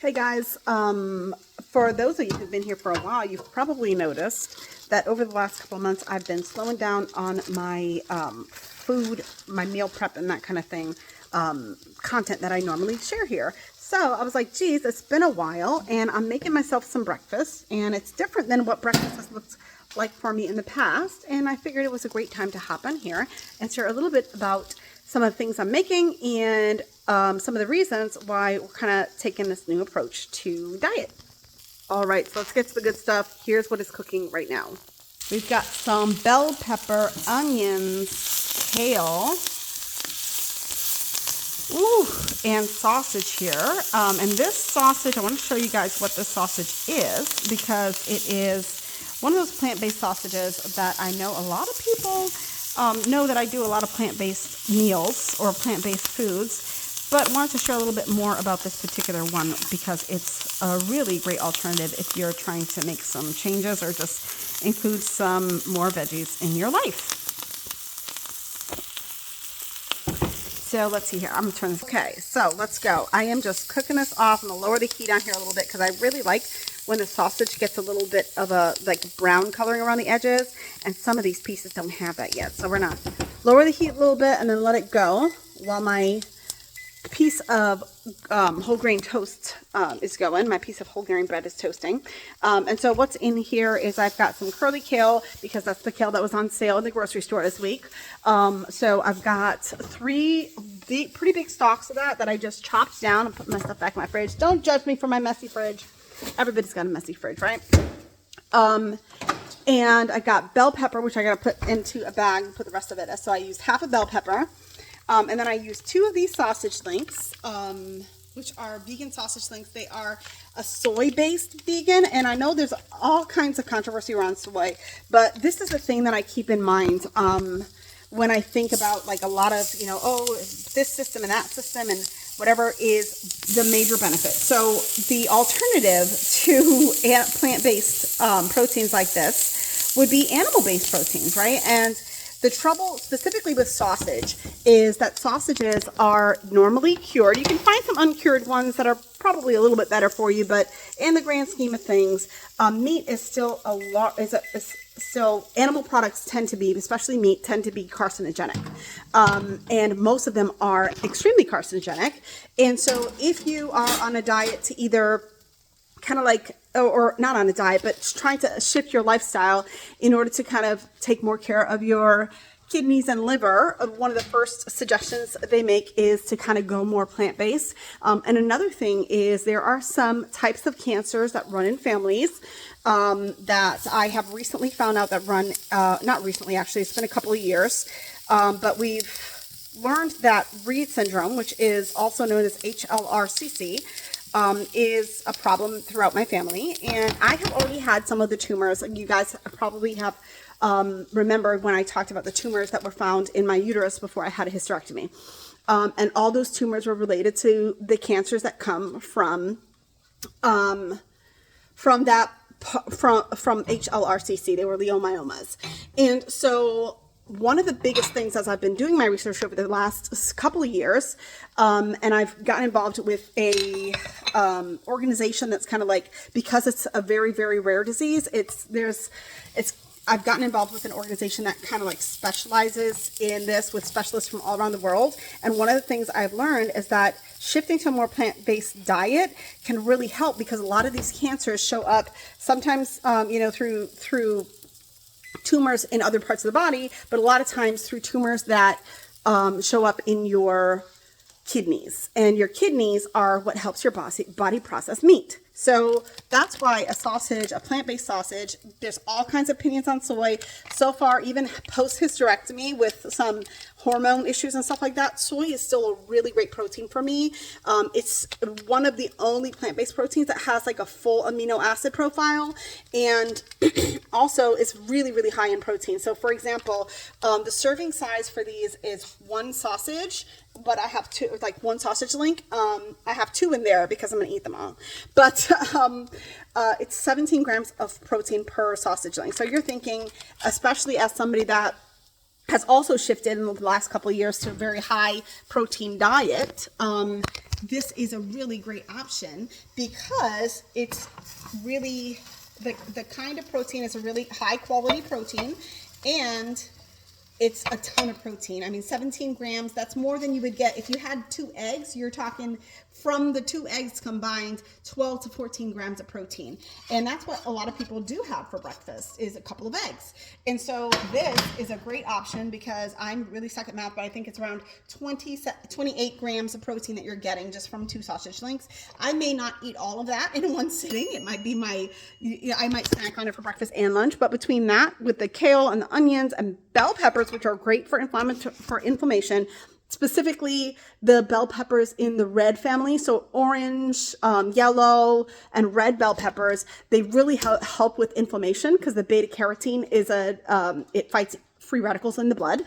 Hey guys, for those of you who've been here for a while, you've probably noticed that over the last couple of months I've been slowing down on my food, my meal prep and that kind of thing, content that I normally share here. So I was like, geez, it's been a while and I'm making myself some breakfast and it's different than what breakfast has looked like for me in the past. And I figured it was a great time to hop on here and share a little bit about some of the things I'm making and some of the reasons why we're kind of taking this new approach to diet. All right, so let's get to the good stuff. Here's what is cooking right now. We've got some bell pepper, onions, kale, and sausage here. And this sausage, I want to show you guys what this sausage is because it is one of those plant-based sausages that I know a lot of people know that I do a lot of plant-based meals or plant-based foods, but wanted to share a little bit more about this particular one because it's a really great alternative if you're trying to make some changes or just include some more veggies in your life. So let's see here. I'm going to turn this. Okay, so let's go. I am just cooking this off. I'm going to lower the heat on here a little bit because I really like when the sausage gets a little bit of a like brown coloring around the edges, and some of these pieces don't have that yet. So we're going to lower the heat a little bit and then let it go while my piece of whole grain toast is going. My piece of whole grain bread is toasting. And so what's in here is I've got some curly kale because that's the kale that was on sale in the grocery store this week. So I've got three pretty big stalks of that I just chopped down and put my stuff back in my fridge. Don't judge me for my messy fridge. Everybody's got a messy fridge, right? And I got bell pepper, which I got to put into a bag and put the rest of it. So I used half a bell pepper. And then I used two of these sausage links, which are vegan sausage links. They are a soy-based vegan, and I know there's all kinds of controversy around soy, but this is the thing that I keep in mind when I think about like a lot of, this system and that system and whatever is the major benefit. So the alternative to plant-based proteins like this would be animal-based proteins, right? And the trouble specifically with sausage is that sausages are normally cured. You can find some uncured ones that are probably a little bit better for you, but in the grand scheme of things, meat is still still animal products tend to be, especially meat, tend to be carcinogenic. And most of them are extremely carcinogenic. And so if you are on a diet to either kind of like, or not on a diet, but trying to shift your lifestyle in order to kind of take more care of your kidneys and liver, one of the first suggestions they make is to kind of go more plant-based. And another thing is there are some types of cancers that run in families that I have recently found out that run, not recently actually, it's been a couple of years, but we've learned that Reed syndrome, which is also known as HLRCC, is a problem throughout my family, and I have already had some of the tumors. You guys probably have remembered when I talked about the tumors that were found in my uterus before I had a hysterectomy, and all those tumors were related to the cancers that come from HLRCC. They were leiomyomas, and so one of the biggest things as I've been doing my research over the last couple of years, and I've gotten involved with a organization that's kind of like, because it's a very, very rare disease, I've gotten involved with an organization that kind of like specializes in this with specialists from all around the world. And one of the things I've learned is that shifting to a more plant-based diet can really help because a lot of these cancers show up sometimes, through tumors in other parts of the body, but a lot of times through tumors that show up in your kidneys, and your kidneys are what helps your body process meat. So that's why a sausage, a plant-based sausage, there's all kinds of opinions on soy. So far, even post-hysterectomy with some hormone issues and stuff like that, soy is still a really great protein for me. It's one of the only plant-based proteins that has like a full amino acid profile, and also it's really, really high in protein. So for example, the serving size for these is one sausage, but I have two, like one sausage link. I have two in there because I'm going to eat them all. But it's 17 grams of protein per sausage link. So you're thinking, especially as somebody that has also shifted in the last couple of years to a very high protein diet, this is a really great option because it's really the kind of protein is a really high quality protein, and it's a ton of protein. I mean, 17 grams, that's more than you would get if you had 2 eggs. You're talking from the 2 eggs combined, 12 to 14 grams of protein. And that's what a lot of people do have for breakfast, is a couple of eggs. And so this is a great option because I'm really stuck at math, but I think it's around 28 grams of protein that you're getting just from 2 sausage links. I may not eat all of that in one sitting. It might be I might snack on it for breakfast and lunch, but between that with the kale and the onions and bell peppers, which are great for inflammation, specifically the bell peppers in the red family, so orange, yellow, and red bell peppers, they really help with inflammation because the beta carotene is it fights free radicals in the blood.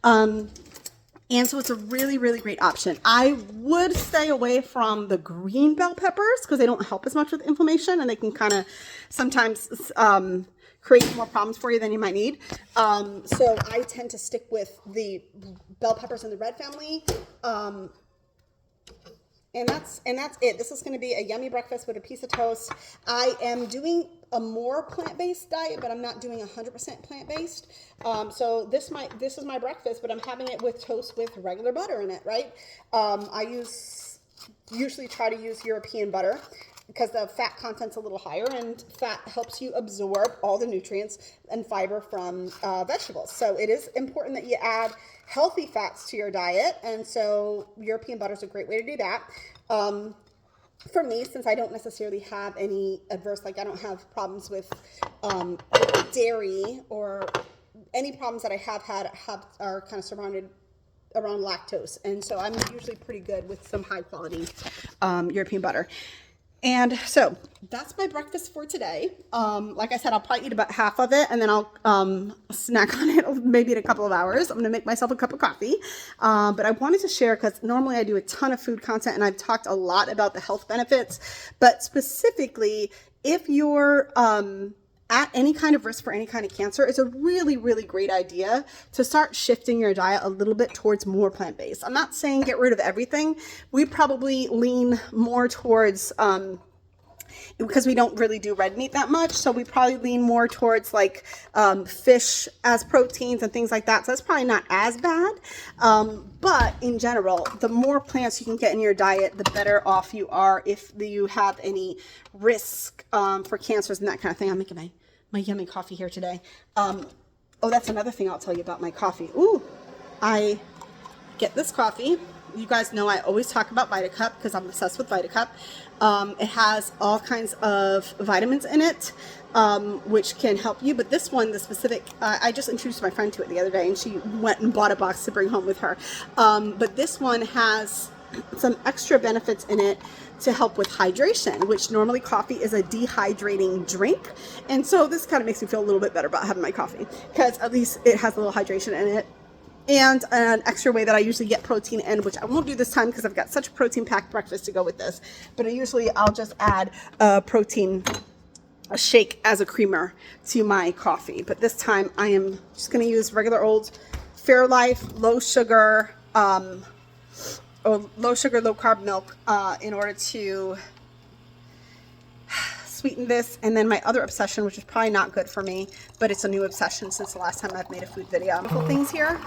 And so it's a really, really great option. I would stay away from the green bell peppers because they don't help as much with inflammation, and they can kind of sometimes create more problems for you than you might need. So I tend to stick with the bell peppers in the red family. And that's it. This is going to be a yummy breakfast with a piece of toast. I am doing a more plant-based diet, but I'm not doing 100% plant-based. So this is my breakfast, but I'm having it with toast with regular butter in it, right? I usually try to use European butter because the fat content's a little higher, and fat helps you absorb all the nutrients and fiber from vegetables. So it is important that you add healthy fats to your diet, and so European butter is a great way to do that. For me, since I don't necessarily have any adverse, like I don't have problems with dairy, or any problems that I have had are kind of surrounded around lactose, and so I'm usually pretty good with some high quality European butter. And so that's my breakfast for today. Like I said, I'll probably eat about half of it, and then I'll snack on it maybe in a couple of hours. I'm going to make myself a cup of coffee. But I wanted to share because normally I do a ton of food content, and I've talked a lot about the health benefits. But specifically, if you're at any kind of risk for any kind of cancer, it's a really, really great idea to start shifting your diet a little bit towards more plant-based. I'm not saying get rid of everything. We probably lean more towards, because we don't really do red meat that much, so we probably lean more towards like fish as proteins and things like that. So that's probably not as bad. But in general, the more plants you can get in your diet, the better off you are if you have any risk for cancers and that kind of thing. I'm making my yummy coffee here today. Oh, that's another thing I'll tell you about my coffee. Ooh, I get this coffee. You guys know I always talk about VitaCup because I'm obsessed with VitaCup. It has all kinds of vitamins in it, which can help you. But this one, the specific, I just introduced my friend to it the other day, and she went and bought a box to bring home with her. But this one has some extra benefits in it to help with hydration, which normally coffee is a dehydrating drink. And so this kind of makes me feel a little bit better about having my coffee because at least it has a little hydration in it. And an extra way that I usually get protein in, which I won't do this time because I've got such a protein-packed breakfast to go with this. But I'll just add a shake as a creamer to my coffee. But this time I am just going to use regular old Fairlife low sugar, low carb milk in order to sweeten this. And then my other obsession, which is probably not good for me, but it's a new obsession since the last time I've made a food video. Couple things here.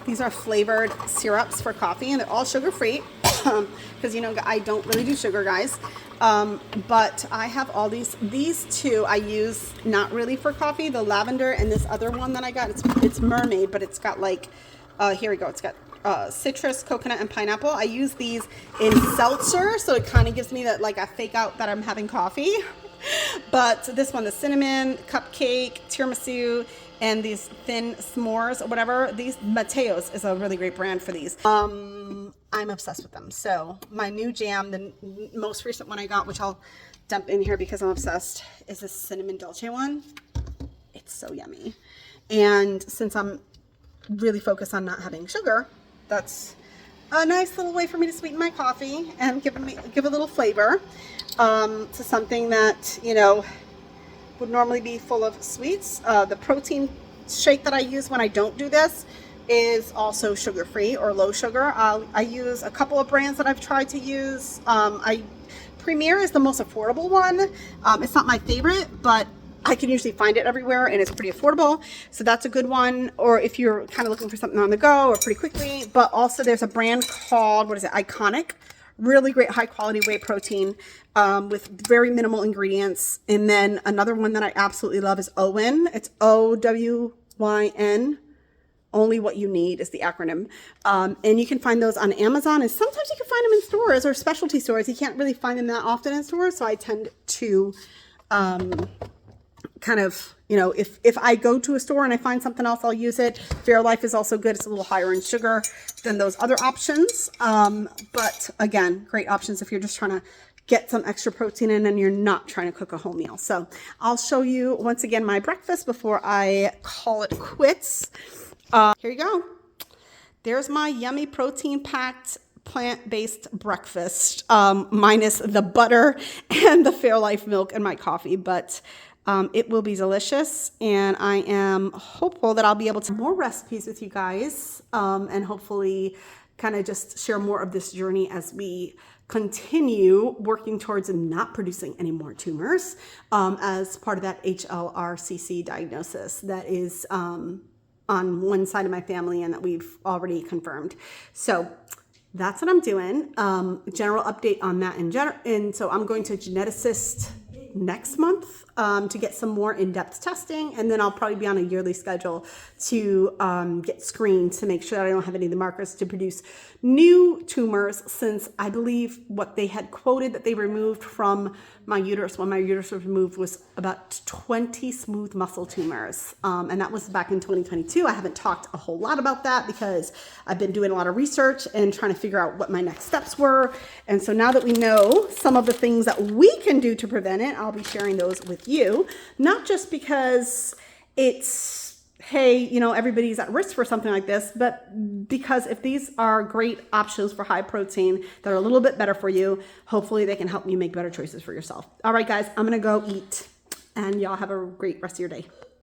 These are flavored syrups for coffee, and they're all sugar-free because I don't really do sugar, guys. But I have all these two I use not really for coffee, the lavender and this other one that I got. It's mermaid, but it's got like, here we go. It's got citrus, coconut, and pineapple. I use these in seltzer, so it kind of gives me that, like, I fake out that I'm having coffee. But this one, the cinnamon, cupcake, tiramisu, and these thin s'mores or whatever. These Mateo's is a really great brand for these. I'm obsessed with them. So my new jam, the most recent one I got, which I'll dump in here because I'm obsessed, is this cinnamon dolce one. It's so yummy. And since I'm really focused on not having sugar, that's a nice little way for me to sweeten my coffee and give a little flavor to something that, would normally be full of sweets. The protein shake that I use when I don't do this is also sugar-free or low sugar. I use a couple of brands that I've tried to use. Premier is the most affordable one. It's not my favorite, but I can usually find it everywhere and it's pretty affordable. So that's a good one. Or if you're kind of looking for something on the go or pretty quickly. But also there's a brand called, what is it? Iconic. Really great high quality whey protein with very minimal ingredients. And then another one that I absolutely love is OWYN. It's OWYN. Only What You Need is the acronym. And you can find those on Amazon, and sometimes you can find them in stores or specialty stores. You can't really find them that often in stores, so I tend to kind of, you know, if I go to a store and I find something else, I'll use it. Fairlife is also good. It's a little higher in sugar than those other options. But again, great options if you're just trying to get some extra protein in and you're not trying to cook a whole meal. So I'll show you once again my breakfast before I call it quits. Here you go. There's my yummy protein-packed plant-based breakfast, minus the butter and the Fairlife milk and my coffee, but it will be delicious, and I am hopeful that I'll be able to more recipes with you guys, and hopefully kind of just share more of this journey as we continue working towards not producing any more tumors as part of that HLRCC diagnosis that is on one side of my family and that we've already confirmed. So that's what I'm doing. General update on that and so I'm going to geneticist next month to get some more in-depth testing, and then I'll probably be on a yearly schedule to get screened to make sure that I don't have any of the markers to produce new tumors, since I believe what they had quoted that they removed from my uterus when my uterus was removed was about 20 smooth muscle tumors, and that was back in 2022. I haven't talked a whole lot about that because I've been doing a lot of research and trying to figure out what my next steps were, and so now that we know some of the things that we can do to prevent it, I'll be sharing those with you, not just because it's, hey, you know, everybody's at risk for something like this, but because if these are great options for high protein that are a little bit better for you, hopefully they can help you make better choices for yourself. All right, guys, I'm going to go eat, and y'all have a great rest of your day.